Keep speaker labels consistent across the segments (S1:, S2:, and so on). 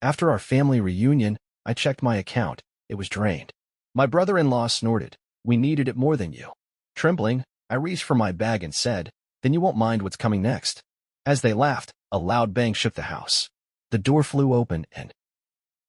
S1: After our family reunion, I checked my account. It was drained. My brother-in-law snorted. We needed it more than you. Trembling, I reached for my bag and said, then you won't mind what's coming next. As they laughed, a loud bang shook the house. The door flew open and...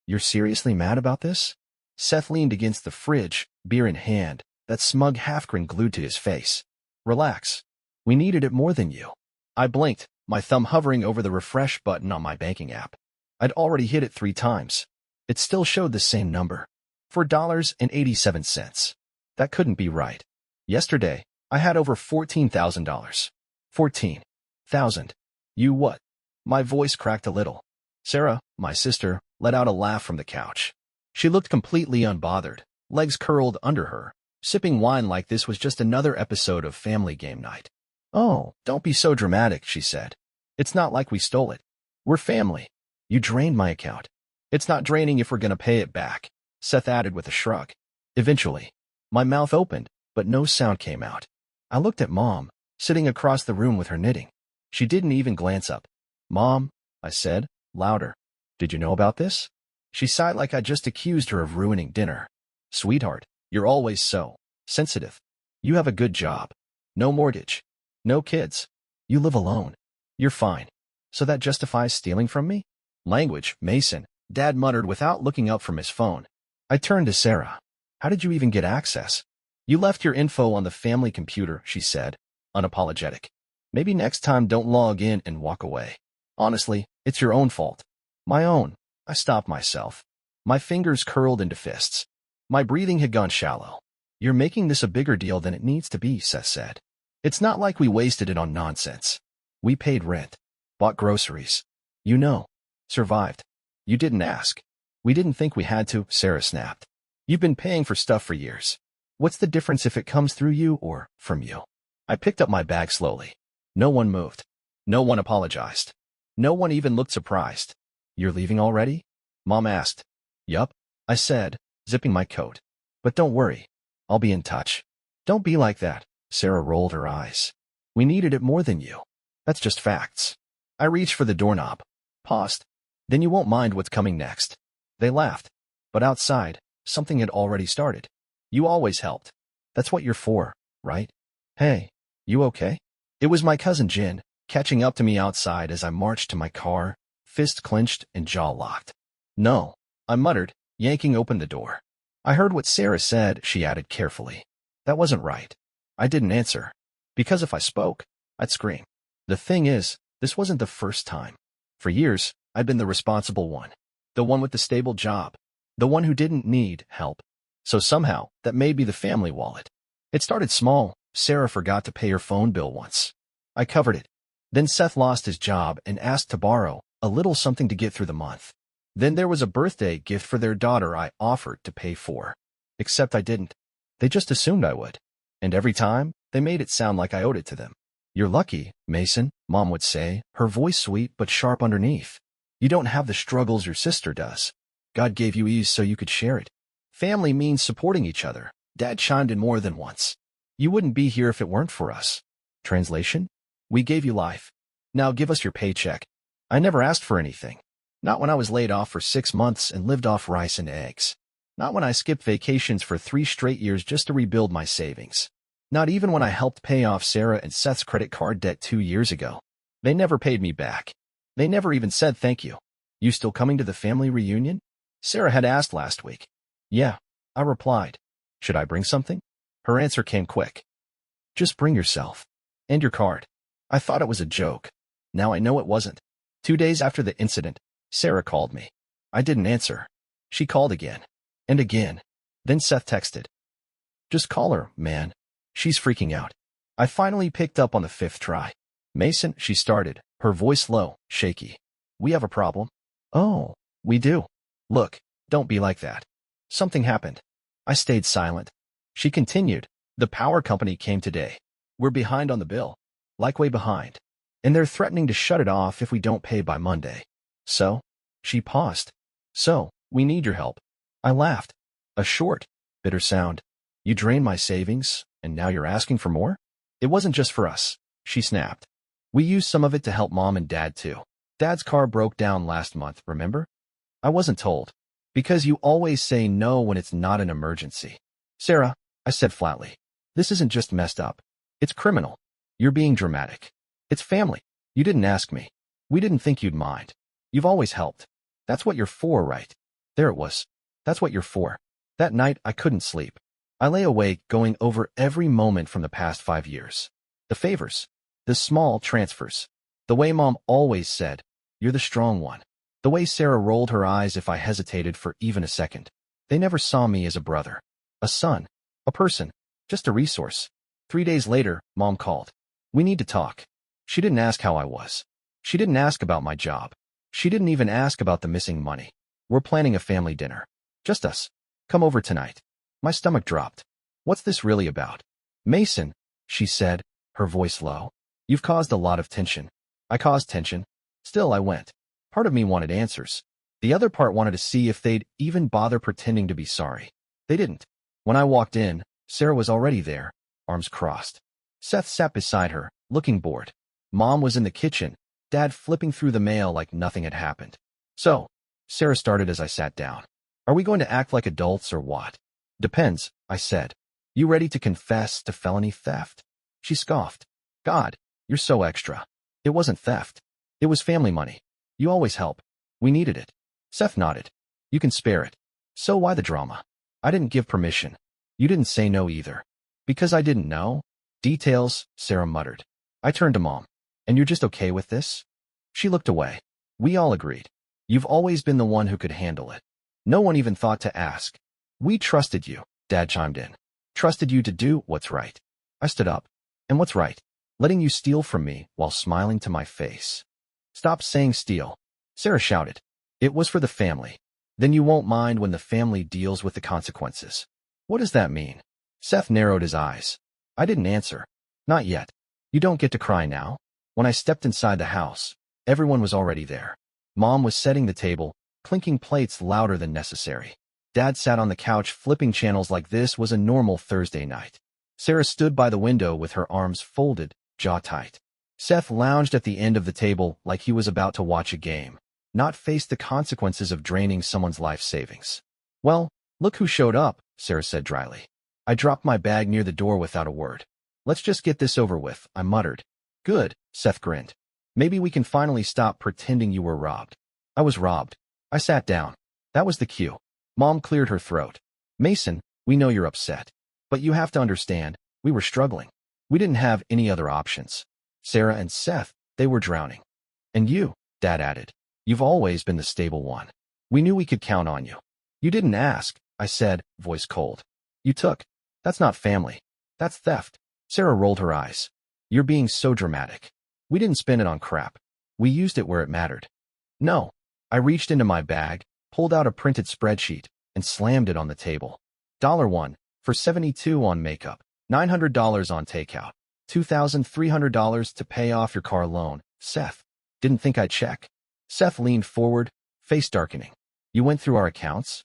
S1: You're seriously mad about this? Seth leaned against the fridge, beer in hand, that smug half-grin glued to his face. Relax. We needed it more than you. I blinked, my thumb hovering over the refresh button on my banking app. I'd already hit it 3 times. It still showed the same number. $4.87. That couldn't be right. Yesterday, I had over $14,000. 14,000. You what? My voice cracked a little. Sarah, my sister, let out a laugh from the couch. She looked completely unbothered, legs curled under her, sipping wine like this was just another episode of Family Game Night. Oh, don't be so dramatic, she said. It's not like we stole it. We're family. You drained my account. It's not draining if we're gonna pay it back, Seth added with a shrug. Eventually, my mouth opened, but no sound came out. I looked at Mom, sitting across the room with her knitting. She didn't even glance up. Mom, I said, louder. Did you know about this? She sighed like I just accused her of ruining dinner. Sweetheart, you're always so sensitive. You have a good job. No mortgage. No kids. You live alone. You're fine. So that justifies stealing from me? Language, Mason, Dad muttered without looking up from his phone. I turned to Sarah. How did you even get access? You left your info on the family computer, she said, unapologetic. Maybe next time don't log in and walk away. Honestly, it's your own fault. My own. I stopped myself. My fingers curled into fists. My breathing had gone shallow. You're making this a bigger deal than it needs to be, Seth said. It's not like we wasted it on nonsense. We paid rent, bought groceries. You know, survived. You didn't ask. We didn't think we had to, Sarah snapped. You've been paying for stuff for years. What's the difference if it comes through you or from you? I picked up my bag slowly. No one moved. No one apologized. No one even looked surprised. You're leaving already? Mom asked. Yup, I said, zipping my coat. But don't worry. I'll be in touch. Don't be like that, Sarah rolled her eyes. We needed it more than you. That's just facts. I reached for the doorknob. Paused. Then you won't mind what's coming next. They laughed. But outside, something had already started. You always helped. That's what you're for, right? Hey, you okay? It was my cousin Jin, catching up to me outside as I marched to my car, fist clenched and jaw locked. No, I muttered, yanking open the door. I heard what Sarah said, she added carefully. That wasn't right. I didn't answer. Because if I spoke, I'd scream. The thing is, this wasn't the first time. For years, I'd been the responsible one. The one with the stable job. The one who didn't need help. So somehow, that made me the family wallet. It started small. Sarah forgot to pay her phone bill once. I covered it. Then Seth lost his job and asked to borrow a little something to get through the month. Then there was a birthday gift for their daughter I offered to pay for. Except I didn't. They just assumed I would. And every time, they made it sound like I owed it to them. You're lucky, Mason, Mom would say, her voice sweet but sharp underneath. You don't have the struggles your sister does. God gave you ease so you could share it. Family means supporting each other. Dad chimed in more than once. You wouldn't be here if it weren't for us. Translation? We gave you life. Now give us your paycheck. I never asked for anything. Not when I was laid off for 6 months and lived off rice and eggs. Not when I skipped vacations for 3 straight years just to rebuild my savings. Not even when I helped pay off Sarah and Seth's credit card debt 2 years ago. They never paid me back. They never even said thank you. You still coming to the family reunion? Sarah had asked last week. Yeah, I replied. Should I bring something? Her answer came quick. Just bring yourself. And your card. I thought it was a joke. Now I know it wasn't. 2 days after the incident, Sarah called me. I didn't answer. She called again. And again. Then Seth texted. Just call her, man. She's freaking out. I finally picked up on the 5th try. Mason, she started, her voice low, shaky. We have a problem. Oh, we do. Look, don't be like that. Something happened. I stayed silent. She continued. The power company came today. We're behind on the bill. Like way behind. And they're threatening to shut it off if we don't pay by Monday. So? She paused. So, we need your help. I laughed. A short, bitter sound. You drained my savings, and now you're asking for more? It wasn't just for us, she snapped. We used some of it to help Mom and Dad too. Dad's car broke down last month, remember? I wasn't told. Because you always say no when it's not an emergency. Sarah, I said flatly, this isn't just messed up. It's criminal. You're being dramatic. It's family. You didn't ask me. We didn't think you'd mind. You've always helped. That's what you're for, right? There it was. That's what you're for. That night, I couldn't sleep. I lay awake going over every moment from the past 5 years. The favors. The small transfers. The way Mom always said, you're the strong one. The way Sarah rolled her eyes if I hesitated for even a second. They never saw me as a brother, a son, a person, just a resource. 3 days later, Mom called. We need to talk. She didn't ask how I was. She didn't ask about my job. She didn't even ask about the missing money. We're planning a family dinner. Just us. Come over tonight. My stomach dropped. What's this really about? Mason, she said, her voice low. You've caused a lot of tension. I caused tension. Still, I went. Part of me wanted answers. The other part wanted to see if they'd even bother pretending to be sorry. They didn't. When I walked in, Sarah was already there, arms crossed. Seth sat beside her, looking bored. Mom was in the kitchen, Dad flipping through the mail like nothing had happened. So, Sarah started as I sat down. Are we going to act like adults or what? Depends, I said. You ready to confess to felony theft? She scoffed. God, you're so extra. It wasn't theft. It was family money. You always help. We needed it. Seth nodded. You can spare it. So why the drama? I didn't give permission. You didn't say no either. Because I didn't know? Details, Sarah muttered. I turned to Mom. And you're just okay with this? She looked away. We all agreed. You've always been the one who could handle it. No one even thought to ask. We trusted you, Dad chimed in. Trusted you to do what's right. I stood up. And what's right? Letting you steal from me while smiling to my face. Stop saying steal, Sarah shouted. It was for the family. Then you won't mind when the family deals with the consequences. What does that mean? Seth narrowed his eyes. I didn't answer. Not yet. You don't get to cry now. When I stepped inside the house, everyone was already there. Mom was setting the table, clinking plates louder than necessary. Dad sat on the couch flipping channels like this was a normal Thursday night. Sarah stood by the window with her arms folded, jaw tight. Seth lounged at the end of the table like he was about to watch a game, not face the consequences of draining someone's life savings. Well, look who showed up, Sarah said dryly. I dropped my bag near the door without a word. Let's just get this over with, I muttered. Good, Seth grinned. Maybe we can finally stop pretending you were robbed. I was robbed. I sat down. That was the cue. Mom cleared her throat. Mason, we know you're upset. But you have to understand, we were struggling. We didn't have any other options. Sarah and Seth, they were drowning. And you, Dad added. You've always been the stable one. We knew we could count on you. You didn't ask, I said, voice cold. You took. That's not family. That's theft. Sarah rolled her eyes. You're being so dramatic. We didn't spend it on crap. We used it where it mattered. No. I reached into my bag, pulled out a printed spreadsheet, and slammed it on the table. $1 for $72 on makeup, $900 on takeout, $2,300 to pay off your car loan. Seth, didn't think I'd check. Seth leaned forward, face darkening. You went through our accounts?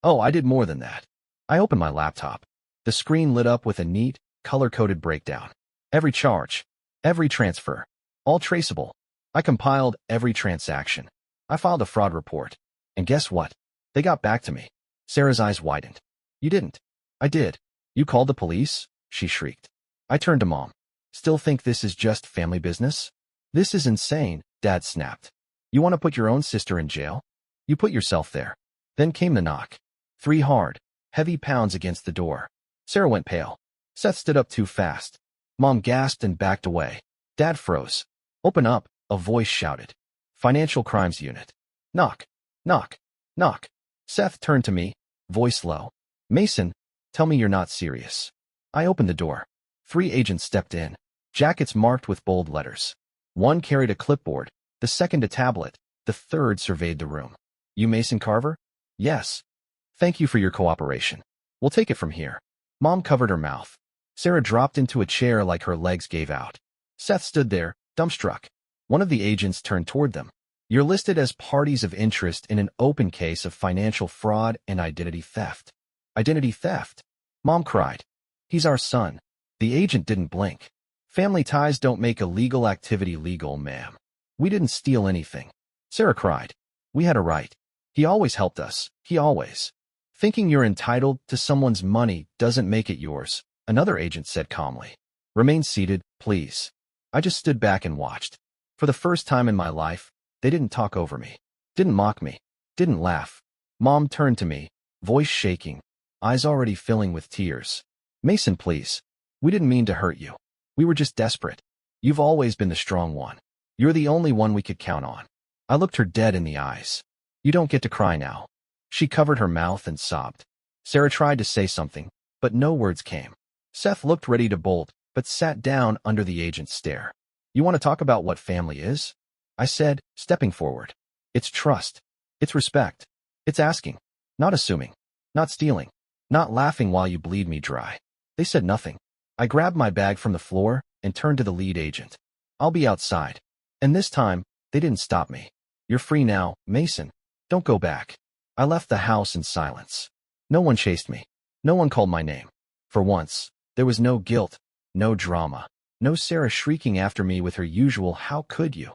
S1: Oh, I did more than that. I opened my laptop. The screen lit up with a neat, color-coded breakdown. Every charge, every transfer, all traceable. I compiled every transaction. I filed a fraud report. And guess what? They got back to me. Sarah's eyes widened. You didn't. I did. You called the police? She shrieked. I turned to Mom. Still think this is just family business? This is insane, Dad snapped. You want to put your own sister in jail? You put yourself there. Then came the knock. 3 hard, heavy pounds against the door. Sarah went pale. Seth stood up too fast. Mom gasped and backed away. Dad froze. Open up, a voice shouted. Financial Crimes Unit. Knock. Knock. Knock. Seth turned to me, voice low. Mason, tell me you're not serious. I opened the door. 3 agents stepped in, jackets marked with bold letters. One carried a clipboard, the second a tablet, the third surveyed the room. You Mason Carver? Yes. Thank you for your cooperation. We'll take it from here. Mom covered her mouth. Sarah dropped into a chair like her legs gave out. Seth stood there, dumbstruck. One of the agents turned toward them. You're listed as parties of interest in an open case of financial fraud and identity theft. Identity theft? Mom cried. He's our son. The agent didn't blink. Family ties don't make illegal activity legal, ma'am. We didn't steal anything. Sarah cried. We had a right. He always helped us. He always. Thinking you're entitled to someone's money doesn't make it yours, another agent said calmly. Remain seated, please. I just stood back and watched. For the first time in my life, they didn't talk over me, didn't mock me, didn't laugh. Mom turned to me, voice shaking, eyes already filling with tears. Mason, please. We didn't mean to hurt you. We were just desperate. You've always been the strong one. You're the only one we could count on. I looked her dead in the eyes. You don't get to cry now. She covered her mouth and sobbed. Sarah tried to say something, but no words came. Seth looked ready to bolt, but sat down under the agent's stare. You want to talk about what family is? I said, stepping forward. It's trust. It's respect. It's asking. Not assuming. Not stealing. Not laughing while you bleed me dry. They said nothing. I grabbed my bag from the floor and turned to the lead agent. I'll be outside. And this time, they didn't stop me. You're free now, Mason. Don't go back. I left the house in silence. No one chased me. No one called my name. For once, there was no guilt, no drama, no Sarah shrieking after me with her usual "how could you?"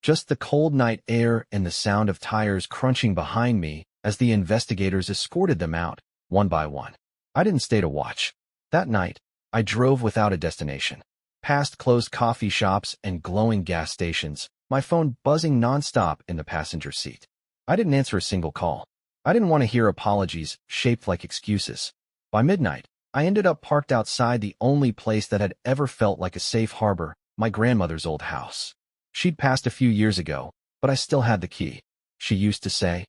S1: Just the cold night air and the sound of tires crunching behind me as the investigators escorted them out, one by one. I didn't stay to watch. That night, I drove without a destination, past closed coffee shops and glowing gas stations, my phone buzzing nonstop in the passenger seat. I didn't answer a single call. I didn't want to hear apologies shaped like excuses. By midnight, I ended up parked outside the only place that had ever felt like a safe harbor, my grandmother's old house. She'd passed a few years ago, but I still had the key. She used to say,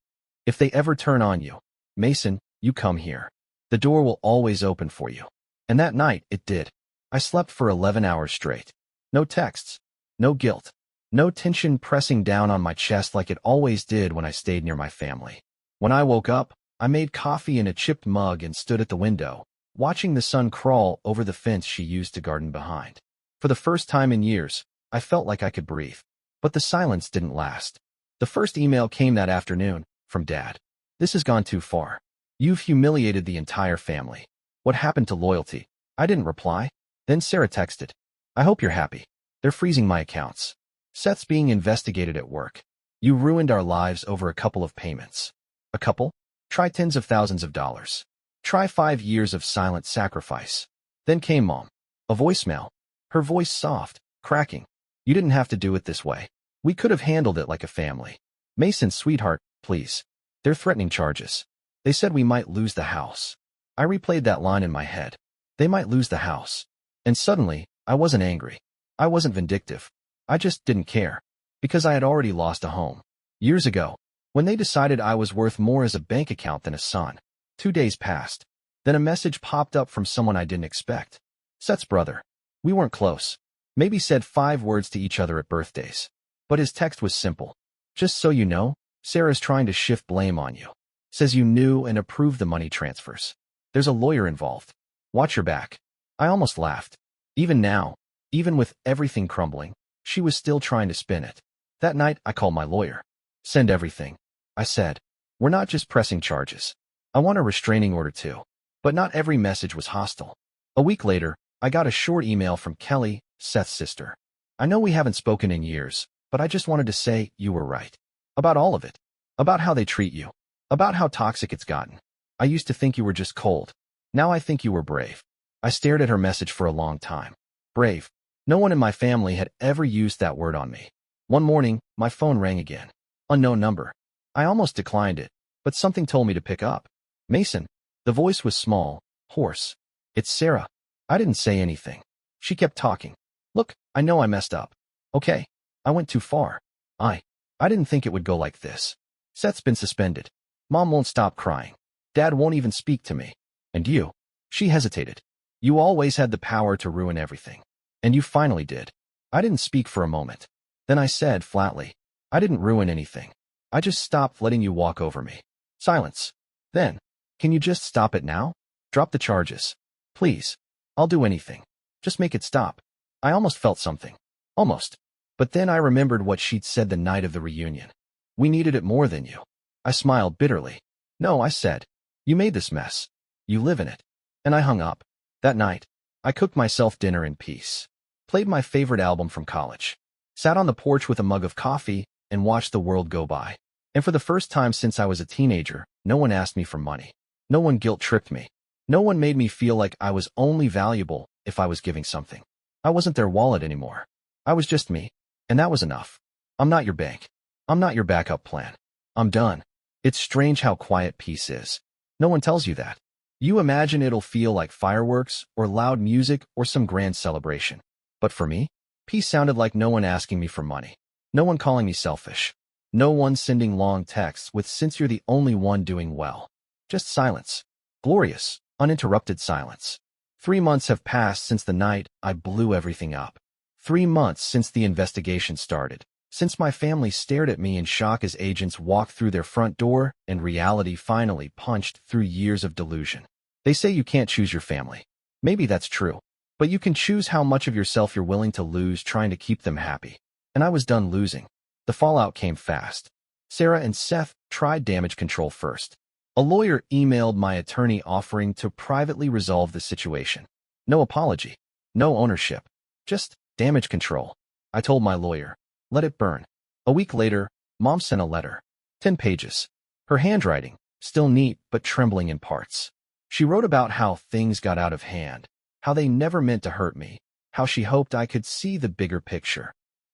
S1: if they ever turn on you, Mason, you come here. The door will always open for you. And that night, it did. I slept for 11 hours straight. No texts. No guilt. No tension pressing down on my chest like it always did when I stayed near my family. When I woke up, I made coffee in a chipped mug and stood at the window, watching the sun crawl over the fence she used to garden behind. For the first time in years, I felt like I could breathe. But the silence didn't last. The first email came that afternoon, from Dad. This has gone too far. You've humiliated the entire family. What happened to loyalty? I didn't reply. Then Sarah texted. I hope you're happy. They're freezing my accounts. Seth's being investigated at work. You ruined our lives over a couple of payments. A couple? Try tens of thousands of dollars. Try 5 years of silent sacrifice. Then came Mom. A voicemail. Her voice soft, cracking. You didn't have to do it this way. We could have handled it like a family. Mason, sweetheart, please. They're threatening charges. They said we might lose the house. I replayed that line in my head. They might lose the house. And suddenly, I wasn't angry. I wasn't vindictive. I just didn't care. Because I had already lost a home. Years ago, when they decided I was worth more as a bank account than a son. 2 days passed. Then a message popped up from someone I didn't expect. Seth's brother. We weren't close. Maybe said 5 words to each other at birthdays. But his text was simple. Just so you know, Sarah's trying to shift blame on you. Says you knew and approved the money transfers. There's a lawyer involved. Watch your back. I almost laughed. Even now, even with everything crumbling, she was still trying to spin it. That night, I called my lawyer. Send everything. I said, we're not just pressing charges. I want a restraining order too. But not every message was hostile. A week later, I got a short email from Kelly, Seth's sister. I know we haven't spoken in years, but I just wanted to say you were right. About all of it. About how they treat you. About how toxic it's gotten. I used to think you were just cold. Now I think you were brave. I stared at her message for a long time. Brave. No one in my family had ever used that word on me. One morning, my phone rang again. Unknown number. I almost declined it, but something told me to pick up. Mason. The voice was small, hoarse. It's Sarah. I didn't say anything. She kept talking. Look, I know I messed up. Okay. I went too far. I didn't think it would go like this. Seth's been suspended. Mom won't stop crying. Dad won't even speak to me. And you? She hesitated. You always had the power to ruin everything. And you finally did. I didn't speak for a moment. Then I said flatly, I didn't ruin anything. I just stopped letting you walk over me. Silence. Then, can you just stop it now? Drop the charges. Please. I'll do anything. Just make it stop. I almost felt something. Almost. But then I remembered what she'd said the night of the reunion. We needed it more than you. I smiled bitterly. No, I said. You made this mess. You live in it. And I hung up. That night, I cooked myself dinner in peace. Played my favorite album from college. Sat on the porch with a mug of coffee and watched the world go by. And for the first time since I was a teenager, no one asked me for money. No one guilt-tripped me. No one made me feel like I was only valuable if I was giving something. I wasn't their wallet anymore. I was just me. And that was enough. I'm not your bank. I'm not your backup plan. I'm done. It's strange how quiet peace is. No one tells you that. You imagine it'll feel like fireworks or loud music or some grand celebration. But for me, peace sounded like no one asking me for money. No one calling me selfish. No one sending long texts with "since you're the only one doing well." Just silence. Glorious, uninterrupted silence. 3 months have passed since the night I blew everything up. 3 months since the investigation started. Since my family stared at me in shock as agents walked through their front door and reality finally punched through years of delusion. They say you can't choose your family. Maybe that's true. But you can choose how much of yourself you're willing to lose trying to keep them happy. And I was done losing. The fallout came fast. Sarah and Seth tried damage control first. A lawyer emailed my attorney offering to privately resolve the situation. No apology. No ownership. Just damage control. I told my lawyer, let it burn. A week later, Mom sent a letter. 10 pages. Her handwriting, still neat but trembling in parts. She wrote about how things got out of hand, how they never meant to hurt me, how she hoped I could see the bigger picture.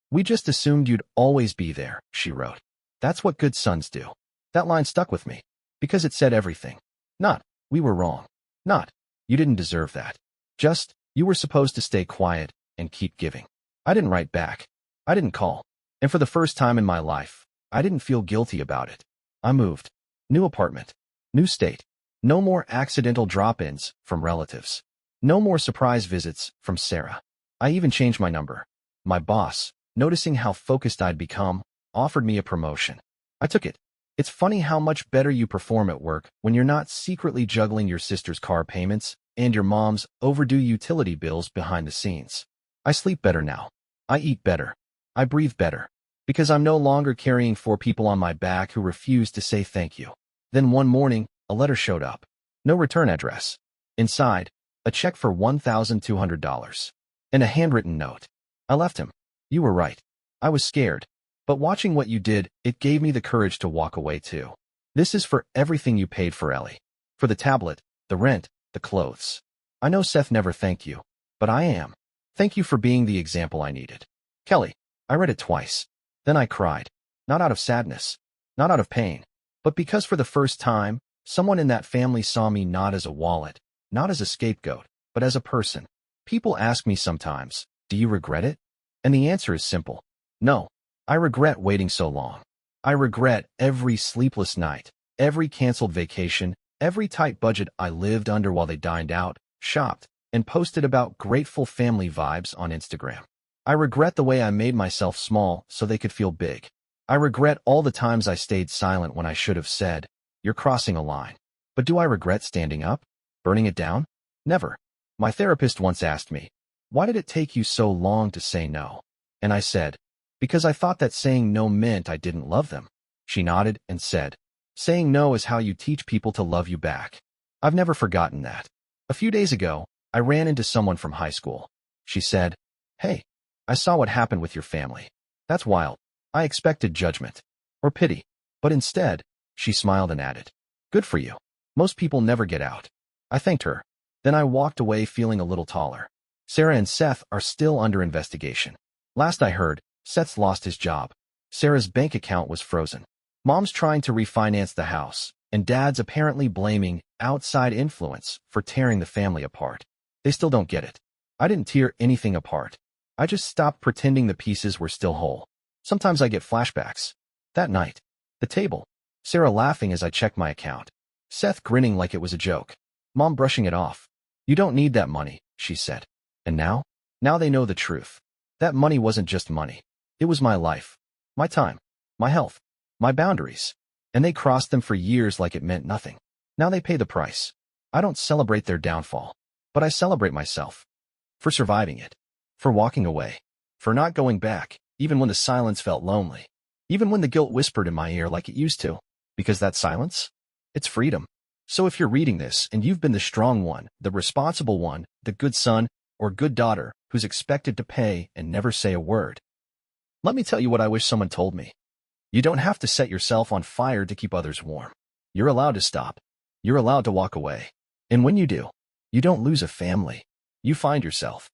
S1: "We just assumed you'd always be there," she wrote. "That's what good sons do." That line stuck with me, because it said everything. Not, "We were wrong." Not, "You didn't deserve that." Just, "You were supposed to stay quiet and keep giving." I didn't write back. I didn't call. And for the first time in my life, I didn't feel guilty about it. I moved. New apartment. New state. No more accidental drop-ins from relatives. No more surprise visits from Sarah. I even changed my number. My boss, noticing how focused I'd become, offered me a promotion. I took it. It's funny how much better you perform at work when you're not secretly juggling your sister's car payments and your mom's overdue utility bills behind the scenes. I sleep better now. I eat better. I breathe better. Because I'm no longer carrying 4 people on my back who refuse to say thank you. Then one morning, a letter showed up. No return address. Inside, a check for $1,200. And a handwritten note. I left him. "You were right. I was scared. But watching what you did, it gave me the courage to walk away too. This is for everything you paid for Ellie. For the tablet, the rent, the clothes. I know Seth never thanked you, but I am. Thank you for being the example I needed." Kelly. I read it twice. Then I cried. Not out of sadness. Not out of pain. But because for the first time, someone in that family saw me not as a wallet, not as a scapegoat, but as a person. People ask me sometimes, "Do you regret it?" And the answer is simple. No. I regret waiting so long. I regret every sleepless night, every canceled vacation, every tight budget I lived under while they dined out, shopped, and posted about grateful family vibes on Instagram. I regret the way I made myself small so they could feel big. I regret all the times I stayed silent when I should have said, "You're crossing a line." But do I regret standing up? Burning it down? Never. My therapist once asked me, "Why did it take you so long to say no?" And I said, "Because I thought that saying no meant I didn't love them." She nodded and said, "Saying no is how you teach people to love you back." I've never forgotten that. A few days ago, I ran into someone from high school. She said, "Hey, I saw what happened with your family. That's wild." I expected judgment or pity, but instead, she smiled and added, "Good for you. Most people never get out." I thanked her. Then I walked away feeling a little taller. Sarah and Seth are still under investigation. Last I heard, Seth's lost his job. Sarah's bank account was frozen. Mom's trying to refinance the house, and Dad's apparently blaming outside influence for tearing the family apart. They still don't get it. I didn't tear anything apart. I just stopped pretending the pieces were still whole. Sometimes I get flashbacks. That night. The table. Sarah laughing as I checked my account. Seth grinning like it was a joke. Mom brushing it off. "You don't need that money," she said. And now? Now they know the truth. That money wasn't just money. It was my life. My time. My health. My boundaries. And they crossed them for years like it meant nothing. Now they pay the price. I don't celebrate their downfall. But I celebrate myself. For surviving it. For walking away. For not going back, even when the silence felt lonely. Even when the guilt whispered in my ear like it used to. Because that silence? It's freedom. So if you're reading this and you've been the strong one, the responsible one, the good son or good daughter who's expected to pay and never say a word, let me tell you what I wish someone told me. You don't have to set yourself on fire to keep others warm. You're allowed to stop. You're allowed to walk away. And when you do, you don't lose a family. You find yourself.